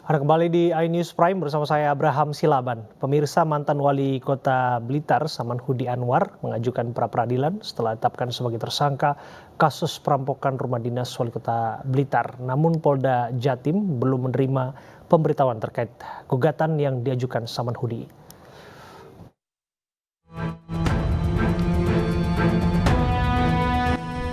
Anda kembali di iNews Prime bersama saya Abraham Silaban. Pemirsa, mantan wali kota Blitar Samanhudi Anwar mengajukan pra-peradilan setelah ditetapkan sebagai tersangka kasus perampokan rumah dinas wali kota Blitar. Namun Polda Jatim belum menerima pemberitahuan terkait gugatan yang diajukan Samanhudi.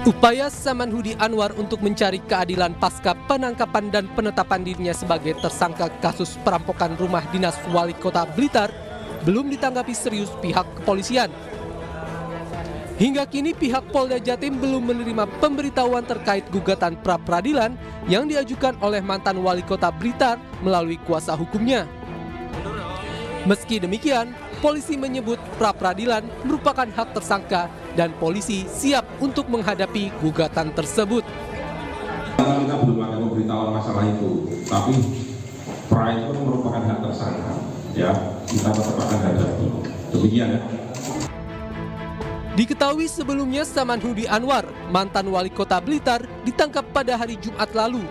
Upaya Samanhudi Anwar untuk mencari keadilan pasca penangkapan dan penetapan dirinya sebagai tersangka kasus perampokan rumah dinas wali kota Blitar belum ditanggapi serius pihak kepolisian. Hingga kini pihak Polda Jatim belum menerima pemberitahuan terkait gugatan pra-peradilan yang diajukan oleh mantan wali kota Blitar melalui kuasa hukumnya. Meski demikian, polisi menyebut pra-peradilan merupakan hak tersangka dan polisi siap untuk menghadapi gugatan tersebut. Kita belum ada pemberitahuan masalah itu, tapi pra itu merupakan hak tersangka. Ya, kita tetap akan hadapi. Demikian ya. Diketahui sebelumnya Samanhudi Anwar, mantan wali kota Blitar, ditangkap pada hari Jumat lalu.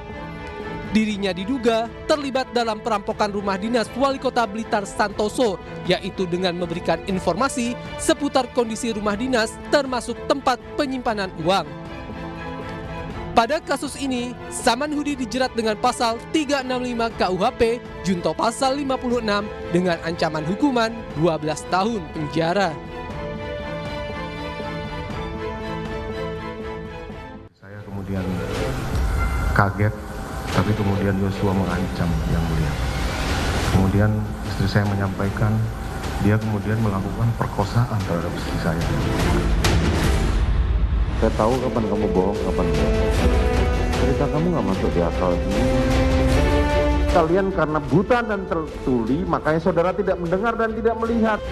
Dirinya diduga terlibat dalam perampokan rumah dinas wali kota Blitar Santoso, yaitu dengan memberikan informasi seputar kondisi rumah dinas termasuk tempat penyimpanan uang. Pada kasus ini, Samanhudi dijerat dengan pasal 365 KUHP junto pasal 56 dengan ancaman hukuman 12 tahun penjara. Saya kemudian kaget, tapi kemudian Yosua mengancam Yang Mulia. Kemudian istri saya menyampaikan dia kemudian melakukan perkosaan terhadap istri saya. Saya tahu kapan kamu bohong, kapan enggak. Cerita kamu nggak masuk di akal. Kalian karena buta dan tertuli, makanya saudara tidak mendengar dan tidak melihat.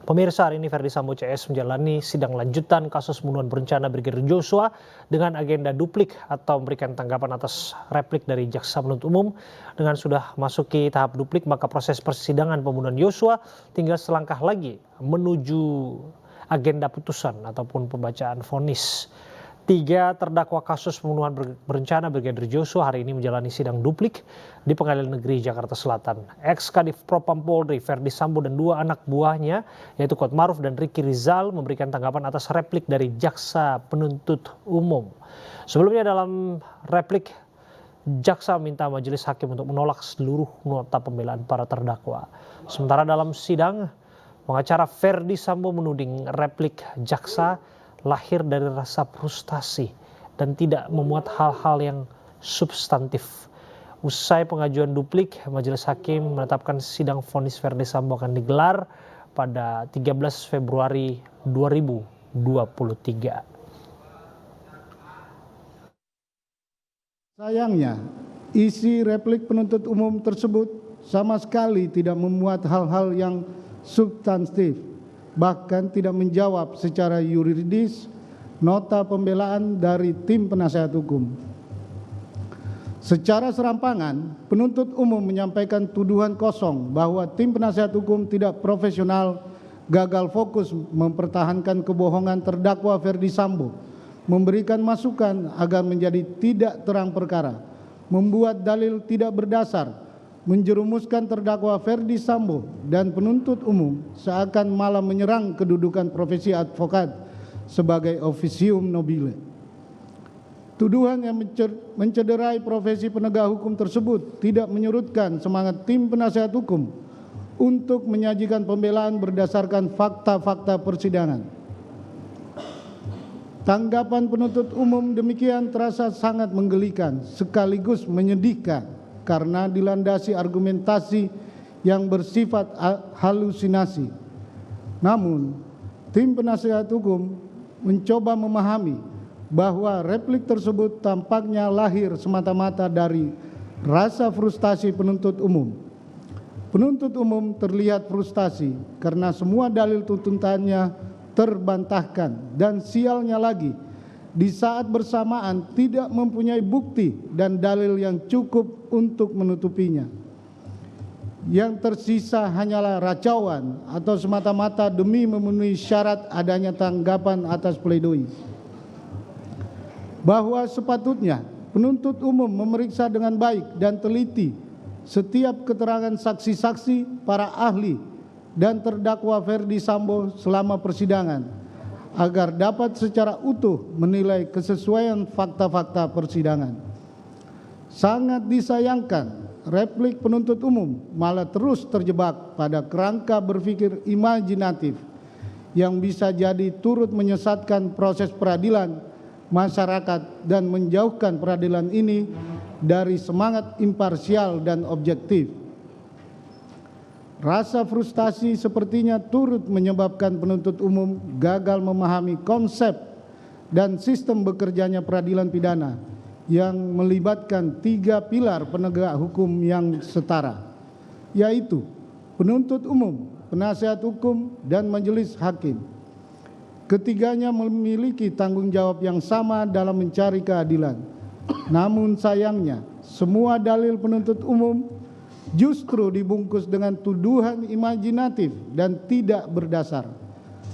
Pemirsa, hari ini Ferdi Sambo CS menjalani sidang lanjutan kasus pembunuhan berencana Brigadir Joshua dengan agenda duplik atau memberikan tanggapan atas replik dari jaksa penuntut umum. Dengan sudah masuki tahap duplik, maka proses persidangan pembunuhan Joshua tinggal selangkah lagi menuju agenda putusan ataupun pembacaan vonis. 3 terdakwa kasus pembunuhan berencana Brigadir Joshua hari ini menjalani sidang duplik di Pengadilan Negeri Jakarta Selatan. Ex-Kadif Propam Polri Ferdi Sambo dan 2 anak buahnya yaitu Kuatmaruf dan Ricky Rizal memberikan tanggapan atas replik dari jaksa penuntut umum. Sebelumnya dalam replik, jaksa minta majelis hakim untuk menolak seluruh nota pembelaan para terdakwa. Sementara dalam sidang, pengacara Ferdi Sambo menuding replik jaksa lahir dari rasa frustasi dan tidak memuat hal-hal yang substantif. Usai pengajuan duplik, majelis hakim menetapkan sidang vonis Ferdi Sambo akan digelar pada 13 Februari 2023. Sayangnya, isi replik penuntut umum tersebut sama sekali tidak memuat hal-hal yang substantif, bahkan tidak menjawab secara yuridis nota pembelaan dari tim penasehat hukum. Secara serampangan, penuntut umum menyampaikan tuduhan kosong bahwa tim penasehat hukum tidak profesional, gagal fokus mempertahankan kebohongan terdakwa Ferdi Sambo, memberikan masukan agar menjadi tidak terang perkara, membuat dalil tidak berdasar, menjerumuskan terdakwa Ferdi Sambo dan penuntut umum seakan malah menyerang kedudukan profesi advokat sebagai officium nobile. Tuduhan yang mencederai profesi penegak hukum tersebut tidak menyurutkan semangat tim penasehat hukum untuk menyajikan pembelaan berdasarkan fakta-fakta persidangan. Tanggapan penuntut umum demikian terasa sangat menggelikan sekaligus menyedihkan karena dilandasi argumentasi yang bersifat halusinasi. Namun, tim penasehat hukum mencoba memahami bahwa replik tersebut tampaknya lahir semata-mata dari rasa frustasi penuntut umum. Penuntut umum terlihat frustasi karena semua dalil tuntutannya terbantahkan dan sialnya lagi, di saat bersamaan tidak mempunyai bukti dan dalil yang cukup untuk menutupinya. Yang tersisa hanyalah racauan atau semata-mata demi memenuhi syarat adanya tanggapan atas pledoi. Bahwa sepatutnya penuntut umum memeriksa dengan baik dan teliti setiap keterangan saksi-saksi, para ahli, dan terdakwa Ferdi Sambo selama persidangan, agar dapat secara utuh menilai kesesuaian fakta-fakta persidangan. Sangat disayangkan, replik penuntut umum malah terus terjebak pada kerangka berpikir imajinatif yang bisa jadi turut menyesatkan proses peradilan masyarakat dan menjauhkan peradilan ini dari semangat imparsial dan objektif. Rasa frustasi sepertinya turut menyebabkan penuntut umum gagal memahami konsep dan sistem bekerjanya peradilan pidana yang melibatkan 3 pilar penegak hukum yang setara, yaitu penuntut umum, penasihat hukum, dan majelis hakim. Ketiganya memiliki tanggung jawab yang sama dalam mencari keadilan. Namun sayangnya, semua dalil penuntut umum justru dibungkus dengan tuduhan imajinatif dan tidak berdasar,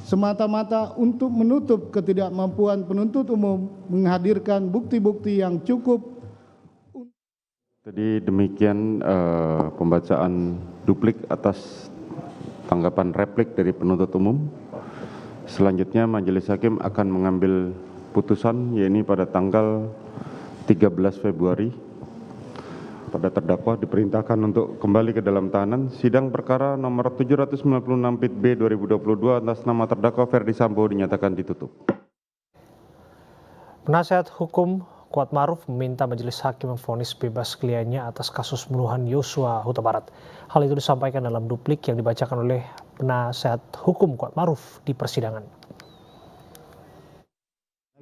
semata-mata untuk menutup ketidakmampuan penuntut umum menghadirkan bukti-bukti yang cukup. Jadi demikian pembacaan duplik atas tanggapan replik dari penuntut umum. Selanjutnya majelis hakim akan mengambil putusan, yaitu pada tanggal 13 Februari. Pada terdakwa diperintahkan untuk kembali ke dalam tahanan. Sidang perkara nomor 796 Pit B 2022 atas nama terdakwa Ferdi Sambo dinyatakan ditutup. Penasihat hukum Kuatmaruf meminta majelis hakim memvonis bebas kliennya atas kasus pembunuhan Yosua Huta Barat. Hal itu disampaikan dalam duplik yang dibacakan oleh penasihat hukum Kuatmaruf di persidangan.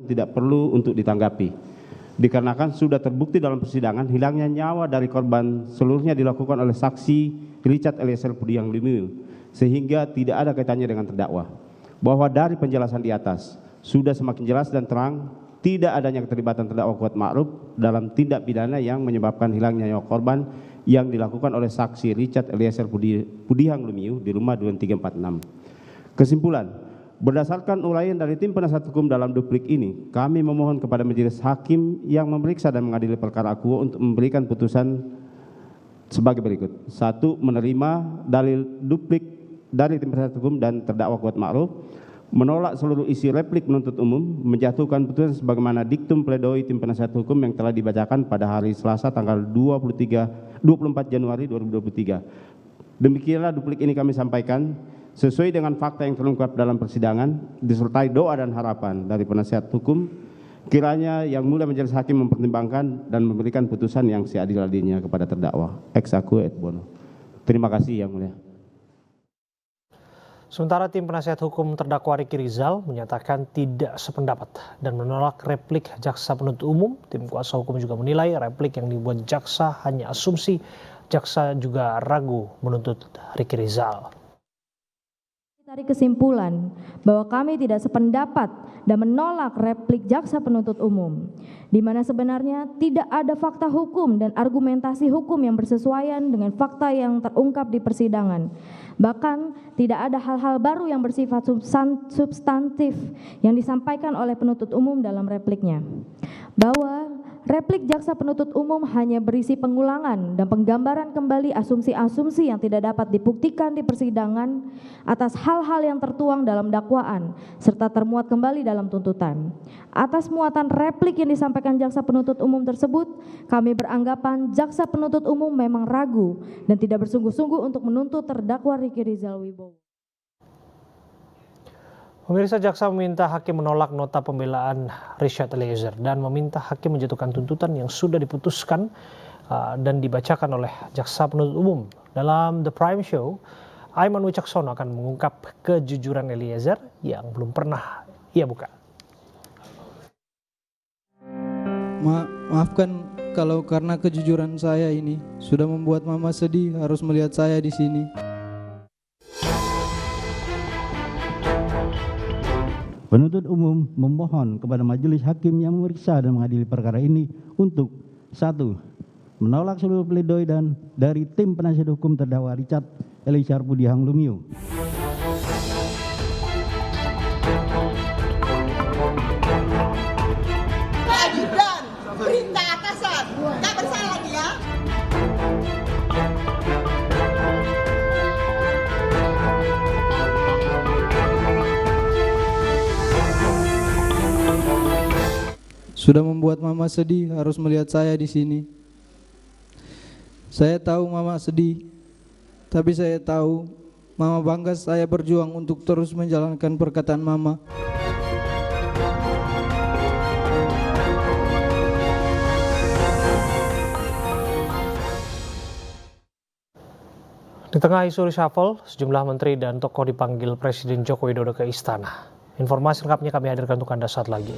Tidak perlu untuk ditanggapi, dikarenakan sudah terbukti dalam persidangan hilangnya nyawa dari korban seluruhnya dilakukan oleh saksi Richard Eliezer Pudiang Lumiu, sehingga tidak ada kaitannya dengan terdakwa. Bahwa dari penjelasan di atas sudah semakin jelas dan terang tidak adanya keterlibatan terdakwa Kuatmaruf dalam tindak pidana yang menyebabkan hilangnya nyawa korban yang dilakukan oleh saksi Richard Eliezer Pudiang Lumiu di rumah Duren 346. Kesimpulan, berdasarkan uraian dari tim penasihat hukum dalam duplik ini, kami memohon kepada majelis hakim yang memeriksa dan mengadili perkara akuo untuk memberikan putusan sebagai berikut. 1. Menerima dalil duplik dari tim penasihat hukum dan terdakwa Kuatmaruf, menolak seluruh isi replik penuntut umum, menjatuhkan putusan sebagaimana diktum pledoi tim penasihat hukum yang telah dibacakan pada hari Selasa tanggal 24 Januari 2023. Demikianlah duplik ini kami sampaikan sesuai dengan fakta yang terungkap dalam persidangan, disertai doa dan harapan dari penasihat hukum, kiranya yang mulia majelis hakim mempertimbangkan dan memberikan putusan yang seadil-adilnya kepada terdakwa. Ex aequo et bono. Terima kasih yang mulia. Sementara tim penasihat hukum terdakwa Ricky Rizal menyatakan tidak sependapat dan menolak replik jaksa penuntut umum. Tim kuasa hukum juga menilai replik yang dibuat jaksa hanya asumsi. Jaksa juga ragu menuntut Ricky Rizal. Dari kesimpulan bahwa kami tidak sependapat dan menolak replik jaksa penuntut umum, di mana sebenarnya tidak ada fakta hukum dan argumentasi hukum yang bersesuaian dengan fakta yang terungkap di persidangan. Bahkan tidak ada hal-hal baru yang bersifat substantif yang disampaikan oleh penuntut umum dalam repliknya. Bahwa replik jaksa penuntut umum hanya berisi pengulangan dan penggambaran kembali asumsi-asumsi yang tidak dapat dibuktikan di persidangan atas hal-hal yang tertuang dalam dakwaan serta termuat kembali dalam tuntutan. Atas muatan replik yang disampaikan jaksa penuntut umum tersebut, kami beranggapan jaksa penuntut umum memang ragu dan tidak bersungguh-sungguh untuk menuntut terdakwa Ricky Rizal Wibowo. Pemirsa, jaksa meminta hakim menolak nota pembelaan Richard Eliezer dan meminta hakim menjatuhkan tuntutan yang sudah diputuskan dan dibacakan oleh jaksa penuntut umum. Dalam The Prime Show, Aiman Wicaksono akan mengungkap kejujuran Eliezer yang belum pernah ia buka. Maafkan kalau karena kejujuran saya ini sudah membuat Mama sedih harus melihat saya di sini. Penuntut umum memohon kepada majelis hakim yang memeriksa dan mengadili perkara ini untuk 1. menolak seluruh pledoi dan dari tim penasihat hukum terdakwa Richard Eliezer Budiang Lumiu. Keadilan, perintah atasan, nggak bersalah dia. Sudah membuat mama sedih harus melihat saya di sini. Saya tahu mama sedih, tapi saya tahu mama bangga saya berjuang untuk terus menjalankan perkataan mama. Di tengah isu reshuffle, sejumlah menteri dan tokoh dipanggil Presiden Joko Widodo ke istana. Informasi lengkapnya kami hadirkan untuk Anda saat lagi.